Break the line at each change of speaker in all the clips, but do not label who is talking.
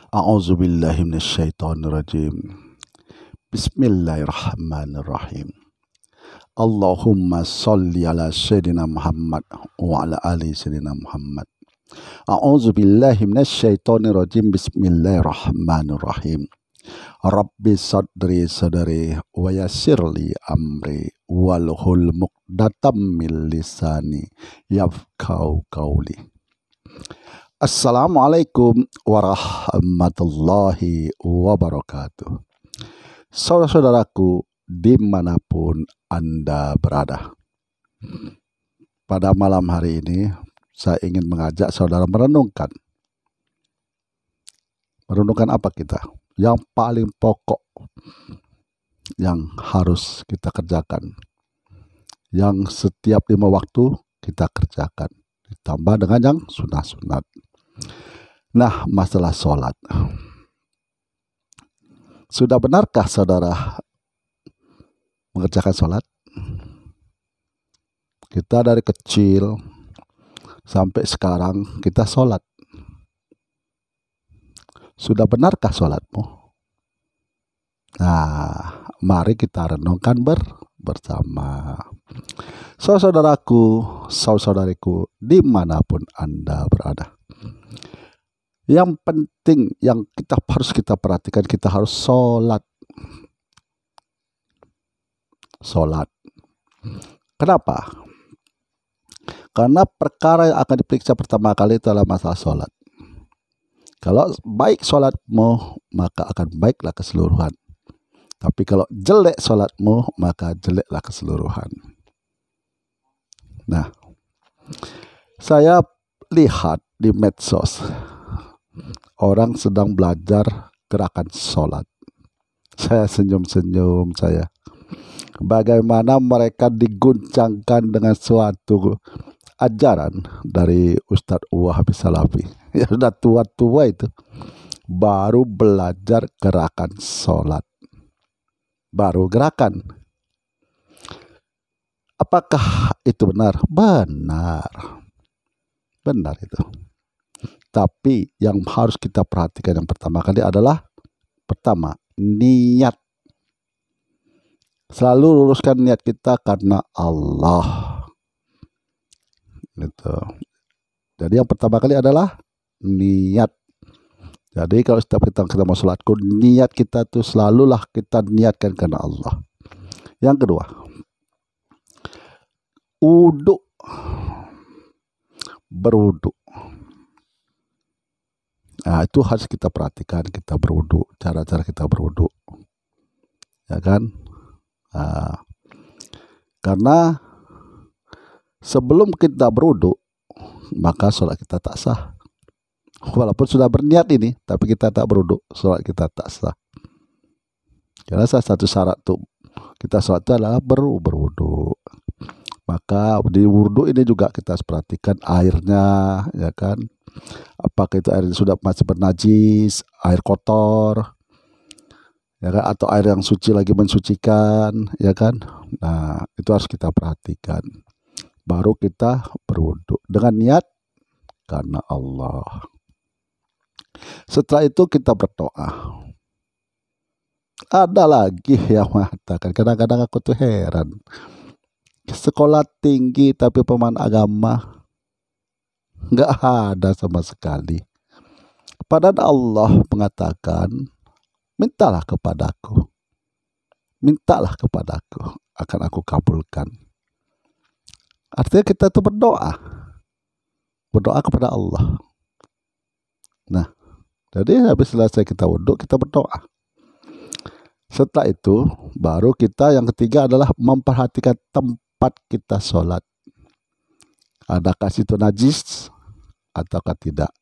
A'udzubillahi minasyaitonirrajim. Bismillahirrahmanirrahim. Allahumma sholli ala sayyidina Muhammad wa ala ali sayyidina Muhammad. A'udzubillahi minasyaitonirrajim. Bismillahirrahmanirrahim. Rabbi sadri wa yassirli amri walhul muqdatam min lisani yafqahu qawli. Assalamualaikum warahmatullahi wabarakatuh. Saudara-saudaraku dimanapun Anda berada, pada malam hari ini saya ingin mengajak saudara merenungkan apa kita yang paling pokok yang harus kita kerjakan, yang setiap 5 waktu kita kerjakan, ditambah dengan yang sunat-sunat. Nah, masalah sholat. Sudah benarkah saudara mengerjakan sholat? Kita dari kecil sampai sekarang kita sholat. Sudah benarkah sholatmu? Nah, mari kita renungkan bersama. Saudaraku, saudariku, dimanapun Anda berada, yang penting yang harus kita perhatikan, kita harus sholat. Kenapa? Karena perkara yang akan diperiksa pertama kali itu adalah masalah sholat. Kalau baik sholatmu, maka akan baiklah keseluruhan. Tapi kalau jelek sholatmu, maka jeleklah keseluruhan. Nah, saya lihat di medsos, orang sedang belajar gerakan sholat. Saya senyum-senyum saya. Bagaimana mereka diguncangkan dengan suatu ajaran dari Ustadz Wahab Salafi. Ya sudah tua-tua itu, baru belajar gerakan sholat. Baru gerakan. Apakah itu benar? Benar itu. Tapi yang harus kita perhatikan yang pertama kali adalah niat. Selalu luruskan niat kita karena Allah. Gitu. Jadi yang pertama kali adalah niat. Jadi kalau setiap kita mau sholat, niat kita tuh selalulah kita niatkan karena Allah. Yang kedua, berwudu. Nah, itu harus kita perhatikan, kita berwudu, cara-cara kita berwudu, ya kan? Nah, karena sebelum kita berwudu, maka sholat kita tak sah. Walaupun sudah berniat ini, tapi kita tak berwudu, sholat kita tak sah. Karena salah satu syarat tuh kita sholat itu adalah berwudu. Maka di wudu ini juga kita harus perhatikan airnya, ya kan? Apakah itu air sudah masih bernajis, air kotor, ya kan? Atau air yang suci lagi mensucikan, ya kan? Nah, itu harus kita perhatikan. Baru kita berwudu dengan niat karena Allah. Setelah itu kita berdoa. Ada lagi yang mengatakan, kadang-kadang aku tuh heran, sekolah tinggi tapi pemahaman agama nggak ada sama sekali. Padahal Allah mengatakan, mintalah kepadaku, akan aku kabulkan. Artinya kita tuh berdoa kepada Allah. Nah, jadi habis selesai kita wudhu, kita berdoa. Setelah itu baru kita yang ketiga adalah memperhatikan tempat kita sholat. Adakah situ najis ataukah tidak?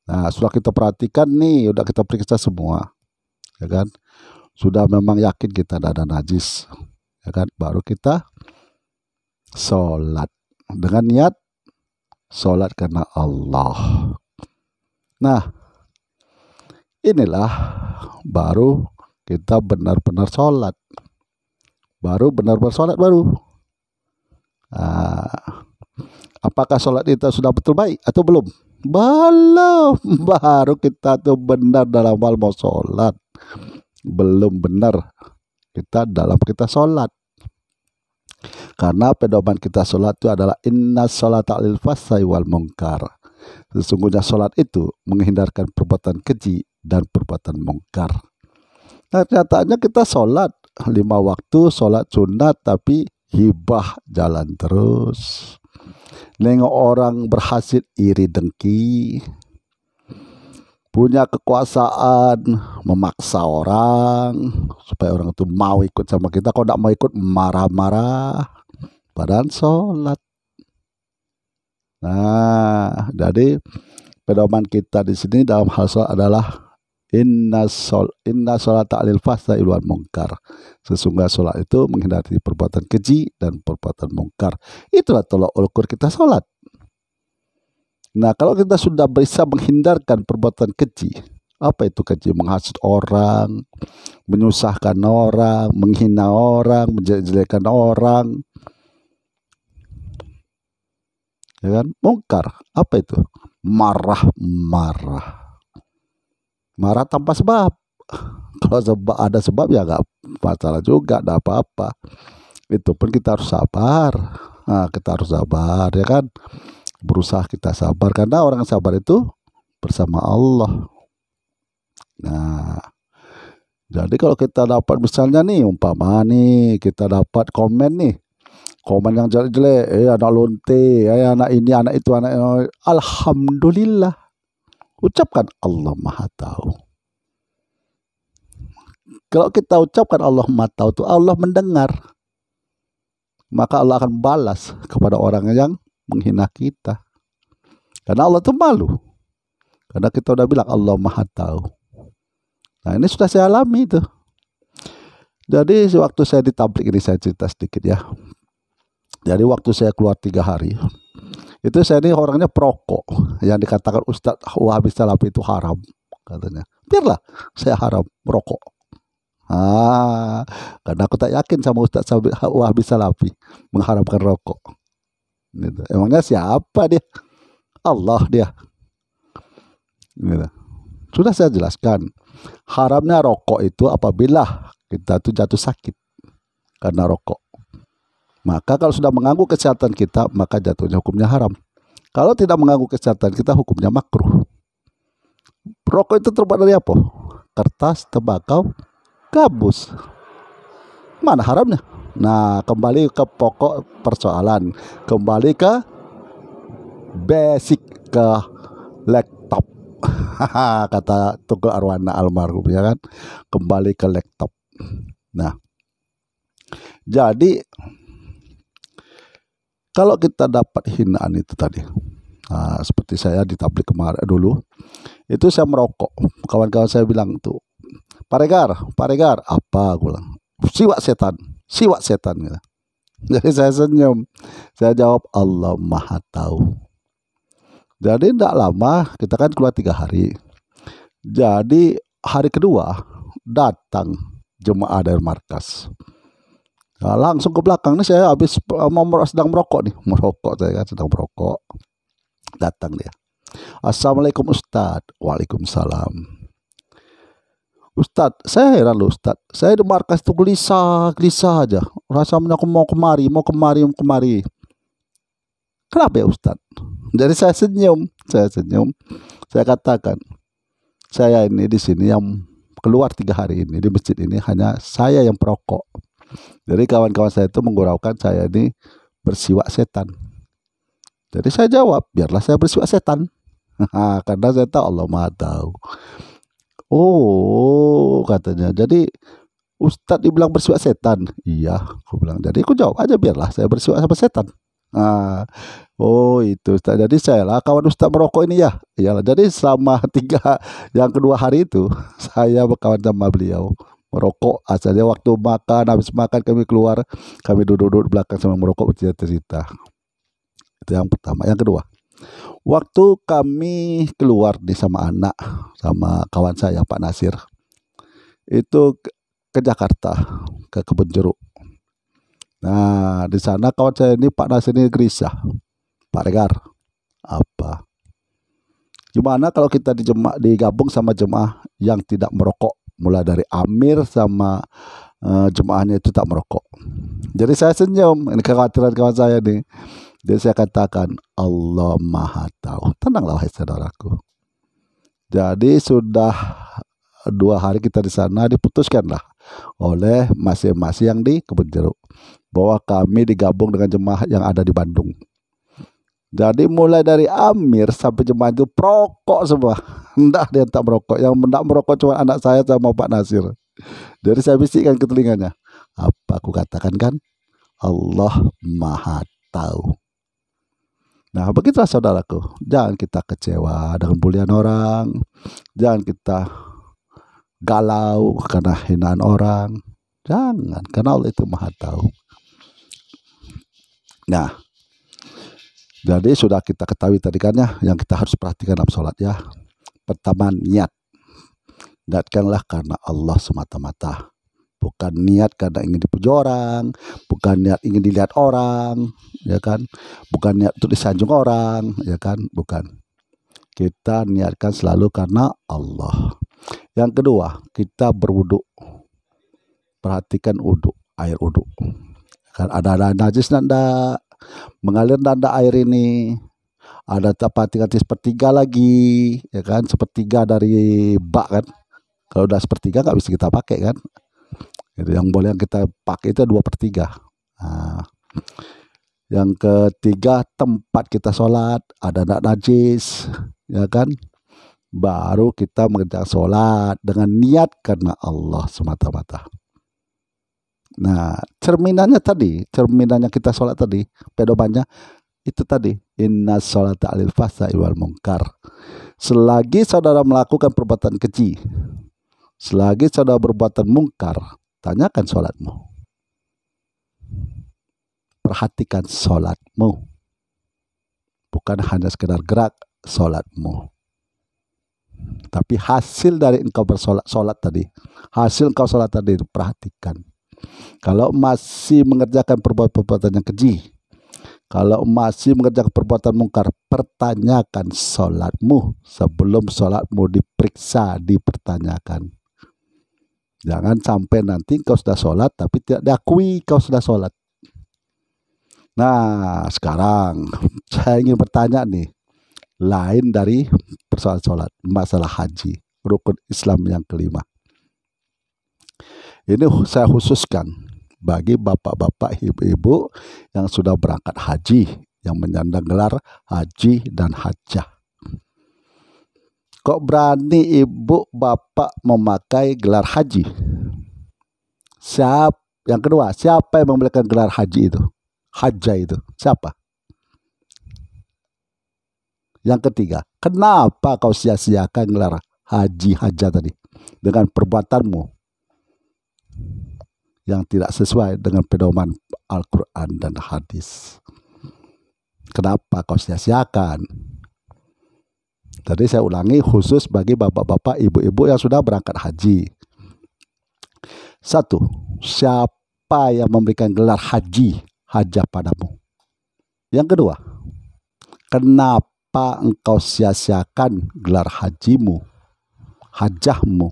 Nah, setelah kita perhatikan nih, udah kita periksa semua, ya kan? Sudah memang yakin kita tidak ada najis, ya kan? Baru kita sholat dengan niat sholat karena Allah. Nah, inilah baru kita benar-benar sholat. Baru. Nah, apakah sholat kita sudah betul baik atau belum? Belum. Baru kita tuh benar dalam hal mau sholat. Belum benar kita sholat. Karena pedoman kita sholat itu adalah inna sholata lil fahsai wal munkar. Sesungguhnya sholat itu menghindarkan perbuatan keji dan perbuatan mungkar. Nah, nyatanya kita sholat 5 waktu, sholat sunat, tapi hibah jalan terus. Nengok orang berhasil iri dengki, punya kekuasaan, memaksa orang supaya orang itu mau ikut sama kita. Kalau tidak mau ikut marah-marah, padahal sholat. Nah, jadi pedoman kita di sini dalam hal sholat adalah inna sholata lil fahsai wal munkar. Sesungguhnya sholat itu menghindari perbuatan keji dan perbuatan mungkar. Itulah tolak ukur kita sholat. Nah, kalau kita sudah bisa menghindarkan perbuatan keji, apa itu keji? Menghasut orang, menyusahkan orang, menghina orang, menjelek-jelekan orang, ya kan? Mungkar, apa itu? Marah tanpa sebab. Kalau ada sebab ya nggak masalah juga, nggak apa-apa. Itu pun kita harus sabar. Nah, kita harus sabar, ya kan? Berusaha kita sabar, karena orang sabar itu bersama Allah. Nah, jadi kalau kita dapat misalnya nih, umpama nih kita dapat komen yang jelek-jelek, anak lonte, anak ini, anak itu, anak ini, alhamdulillah, ucapkan Allah Maha Tahu. Kalau kita ucapkan Allah Maha Tahu itu Allah mendengar, maka Allah akan balas kepada orang yang menghina kita. Karena Allah itu malu, karena kita udah bilang Allah Maha Tahu. Nah, ini sudah saya alami itu. Jadi waktu saya di tablik ini, saya cerita sedikit ya. Jadi waktu saya keluar 3 hari, itu saya ini orangnya perokok, yang dikatakan Ustadz Wahabi Salafi itu haram, katanya. Biarlah saya haram merokok. Karena aku tak yakin sama Ustadz Wahabi Salafi mengharamkan rokok. Gitu. Emangnya siapa dia? Allah dia. Gitu. Sudah saya jelaskan, haramnya rokok itu apabila kita tuh jatuh sakit karena rokok. Maka kalau sudah mengganggu kesehatan kita, maka jatuhnya hukumnya haram. Kalau tidak mengganggu kesehatan kita, hukumnya makruh. Rokok itu terbuat dari apa? Kertas, tembakau, gabus. Mana haramnya? Nah, kembali ke pokok persoalan, kembali ke basic, ke laptop. Kata Tunggu Arwana almarhum, ya kan? Kembali ke laptop. Nah, jadi kalau kita dapat hinaan itu tadi, seperti saya di tablik kemarin dulu, itu saya merokok. Kawan-kawan saya bilang tuh, Pak Regar, apa? Gue bilang, siwak setan gitu. Jadi saya senyum, saya jawab Allah Maha Tahu. Jadi tidak lama, kita kan keluar 3 hari. Jadi hari kedua datang jemaah dari markas. Nah, langsung ke belakang nih, saya habis sedang merokok nih, saya kan sedang merokok. Datang dia, Assalamualaikum Ustadz. Waalaikumsalam. Ustadz, saya heran loh Ustadz, saya di markas itu gelisah aja. Rasanya aku mau kemari. Kenapa ya Ustadz? Jadi saya senyum. Saya katakan, saya ini di sini yang keluar 3 hari ini di masjid ini hanya saya yang perokok. Jadi kawan-kawan saya itu mengguraukan saya ini bersiwak setan. Jadi saya jawab, biarlah saya bersiwak setan. Karena saya tahu Allah Maha Tahu. Oh, katanya. Jadi Ustadz dibilang bersiwak setan. Iya, aku bilang. Jadi aku jawab aja, biarlah saya bersiwak sama setan. Oh itu Ustadz. Jadi saya lah kawan Ustadz merokok ini ya. Iyalah. Jadi selama 3 yang kedua hari itu saya berkawan sama beliau merokok. Asalnya waktu makan, habis makan kami keluar, kami duduk di belakang sama merokok, bercerita-cerita. Itu yang pertama. Yang kedua, waktu kami keluar nih sama anak, sama kawan saya Pak Nasir, itu ke Jakarta, ke Kebun Jeruk. Nah, di sana kawan saya ini Pak Nasir ini gelisah. Pak Regar, apa? Gimana kalau kita digabung sama jemaah yang tidak merokok, mulai dari amir sama jemaahnya itu tak merokok. Jadi saya senyum, ini kekhawatiran kawan saya nih. Jadi saya katakan, Allah Maha Tahu. Tenanglah wahai saudaraku. Jadi sudah 2 hari kita di sana, diputuskanlah oleh masing-masing yang di Kebun Jeruk bahwa kami digabung dengan jemaah yang ada di Bandung. Jadi mulai dari amir sampai jemaah itu perokok semua. Hendak dia tak merokok. Yang hendak merokok cuma anak saya sama Pak Nasir. Jadi saya bisikkan ke telinganya, apa aku katakan kan? Allah Maha Tahu. Nah, begitulah saudaraku. Jangan kita kecewa dengan bulian orang. Jangan kita galau karena hinaan orang. Jangan, karena Allah itu Maha Tahu. Nah, jadi sudah kita ketahui tadi kan ya, yang kita harus perhatikan dalam sholat ya. Pertama, niat. Niatkanlah karena Allah semata-mata. Bukan niat karena ingin dipuji orang, bukan niat ingin dilihat orang, ya kan? Bukan niat untuk disanjung orang, ya kan? Bukan. Kita niatkan selalu karena Allah. Yang kedua, kita berwudu. Perhatikan wudu, air wudu. Kan ada najis nanda, mengalir nanda air ini. Ada tinggal sepertiga lagi, ya kan? Sepertiga dari bak kan? Kalau udah sepertiga nggak bisa kita pakai kan? Itu yang boleh yang kita pakai itu 2/3. Nah, yang ketiga, tempat kita sholat ada najis, ya kan? Baru kita mengerjakan sholat dengan niat karena Allah semata-mata. Nah, cerminannya kita sholat tadi, pedomannya itu tadi, inna sholata alil fahsya'i wal munkar. Selagi saudara melakukan perbuatan keji, selagi saudara berbuatan mungkar, tanyakan sholatmu. Perhatikan sholatmu. Bukan hanya sekedar gerak sholatmu. Tapi hasil dari engkau sholat tadi. Hasil engkau sholat tadi itu perhatikan. Kalau masih mengerjakan perbuatan yang keji, kalau masih mengerjakan perbuatan mungkar, pertanyakan sholatmu. Sebelum sholatmu diperiksa, dipertanyakan. Jangan sampai nanti kau sudah sholat tapi tidak diakui kau sudah sholat. Nah, sekarang saya ingin bertanya nih, lain dari persoalan sholat, masalah haji, rukun Islam yang kelima. Ini saya khususkan bagi bapak-bapak, ibu-ibu yang sudah berangkat haji, yang menyandang gelar haji dan hajjah. Kok berani ibu bapak memakai gelar haji? Yang kedua, siapa yang memberikan gelar haji itu? Hajjah itu siapa? Yang ketiga, kenapa kau sia-siakan gelar haji hajjah tadi dengan perbuatanmu yang tidak sesuai dengan pedoman Al-Quran dan hadis? Kenapa kau sia-siakan? Tadi saya ulangi, khusus bagi bapak-bapak, ibu-ibu yang sudah berangkat haji. 1. Siapa yang memberikan gelar haji, hajjah padamu? Yang kedua, kenapa engkau sia-siakan gelar hajimu, hajjahmu?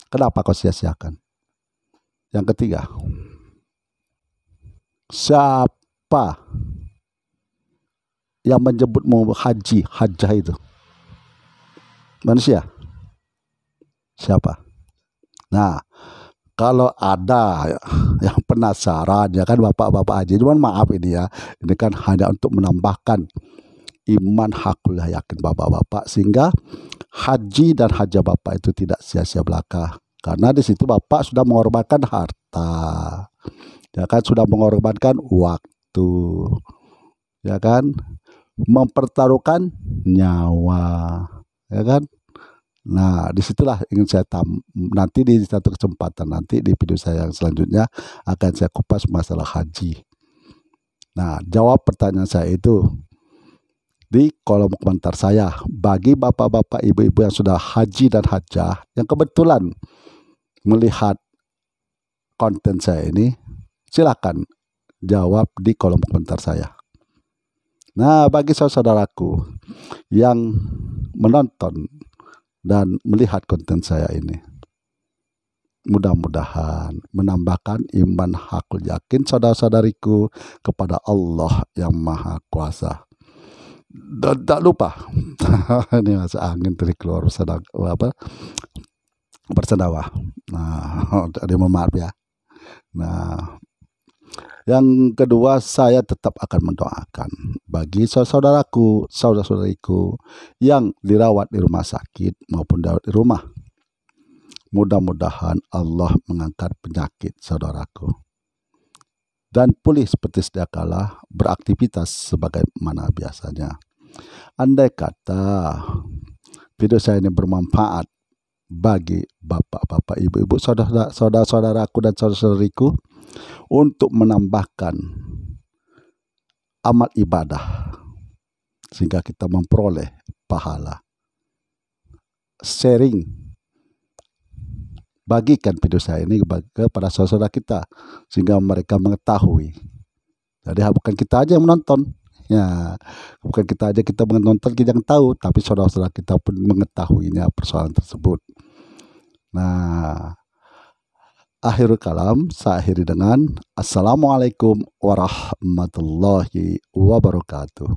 Kenapa kau sia-siakan? Yang ketiga, siapa yang menyebutmu haji, hajjah itu? Manusia? Siapa? Nah, kalau ada yang penasaran, ya kan bapak-bapak haji, cuman maaf ini ya, ini kan hanya untuk menambahkan iman hakul yakin bapak-bapak, sehingga haji dan hajjah bapak itu tidak sia-sia belaka. Karena di situ bapak sudah mengorbankan harta, ya kan, sudah mengorbankan waktu, ya kan, mempertaruhkan nyawa, ya kan. Nah, disitulah ingin saya nanti di satu kesempatan nanti di video saya yang selanjutnya akan saya kupas masalah haji. Nah, jawab pertanyaan saya itu di kolom komentar saya. Bagi bapak-bapak, ibu-ibu yang sudah haji dan hajjah, yang kebetulan melihat konten saya ini, silakan jawab di kolom komentar saya. Nah, bagi saudaraku yang menonton dan melihat konten saya ini, mudah-mudahan menambahkan iman hakul yakin saudara-saudariku kepada Allah yang Maha Kuasa. Dan tak lupa, ini masuk angin dari keluar bersendawa. Nah, ada maaf ya. Nah, yang kedua, saya tetap akan mendoakan bagi saudaraku, saudara-saudariku yang dirawat di rumah sakit maupun dirawat di rumah. Mudah-mudahan Allah mengangkat penyakit saudaraku dan pulih seperti sedia kala, beraktivitas sebagaimana biasanya. Andai kata video saya ini bermanfaat bagi bapak-bapak, ibu-ibu, saudara-saudaraku dan saudara-saudariku untuk menambahkan amal ibadah sehingga kita memperoleh pahala, sharing, bagikan video saya ini kepada saudara kita sehingga mereka mengetahui. Jadi bukan kita aja yang menonton, ya, bukan kita aja kita menonton kita yang tahu, tapi saudara-saudara kita pun mengetahuinya persoalan tersebut. Nah, akhirul kalam saya akhiri dengan Assalamualaikum warahmatullahi wabarakatuh.